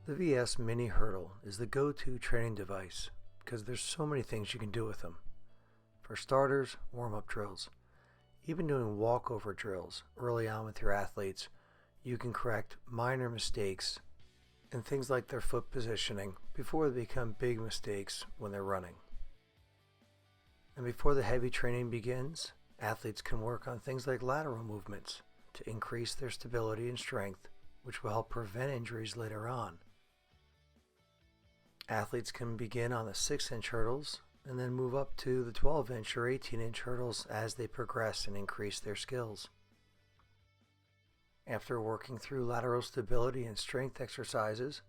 The VS Mini Hurdle is the go-to training device because there's so many things you can do with them. For starters, warm-up drills. Even doing walkover drills early on with your athletes, you can correct minor mistakes and things like their foot positioning before they become big mistakes when they're running. And before the heavy training begins, athletes can work on things like lateral movements to increase their stability and strength, which will help prevent injuries later on. Athletes can begin on the 6-inch hurdles and then move up to the 12-inch or 18-inch hurdles as they progress and increase their skills. After working through lateral stability and strength exercises,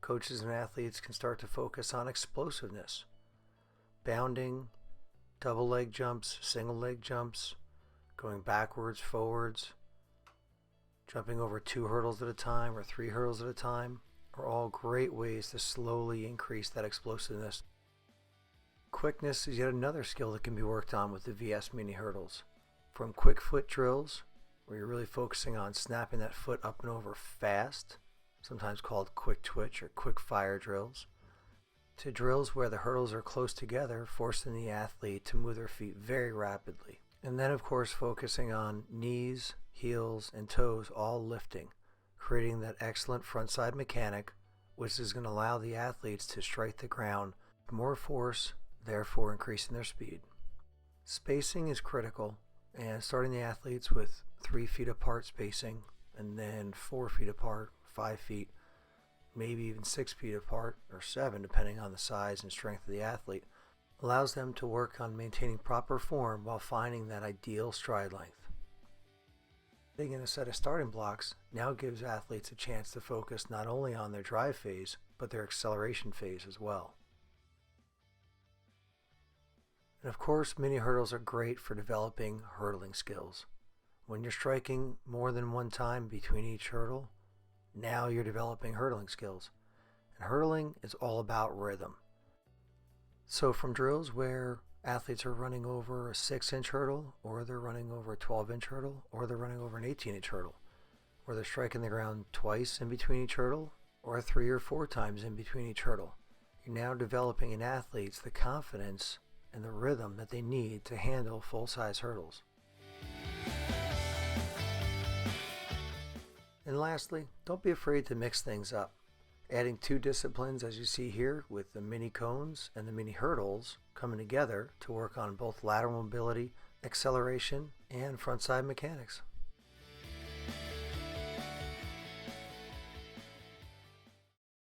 coaches and athletes can start to focus on explosiveness, bounding, double leg jumps, single leg jumps, going backwards, forwards, jumping over 2 hurdles at a time or 3 hurdles at a time are all great ways to slowly increase that explosiveness. Quickness is yet another skill that can be worked on with the VS Mini Hurdles. From quick foot drills, where you're really focusing on snapping that foot up and over fast, sometimes called quick twitch or quick fire drills, to drills where the hurdles are close together, forcing the athlete to move their feet very rapidly. And then of course focusing on knees, heels, and toes all lifting, creating that excellent frontside mechanic, which is going to allow the athletes to strike the ground with more force, therefore increasing their speed. Spacing is critical, and starting the athletes with 3 feet apart spacing, and then 4 feet apart, 5 feet, maybe even 6 feet apart, or 7 depending on the size and strength of the athlete, allows them to work on maintaining proper form while finding that ideal stride length. Being in a set of starting blocks now gives athletes a chance to focus not only on their drive phase, but their acceleration phase as well. And of course, mini hurdles are great for developing hurdling skills. When you're striking more than one time between each hurdle, now you're developing hurdling skills. And hurdling is all about rhythm. So from drills where athletes are running over a 6-inch hurdle, or they're running over a 12-inch hurdle, or they're running over an 18-inch hurdle, or they're striking the ground twice in between each hurdle, or 3 or 4 times in between each hurdle, you're now developing in athletes the confidence and the rhythm that they need to handle full-size hurdles. And lastly, don't be afraid to mix things up. Adding 2 disciplines, as you see here, with the mini cones and the mini hurdles coming together to work on both lateral mobility, acceleration, and frontside mechanics.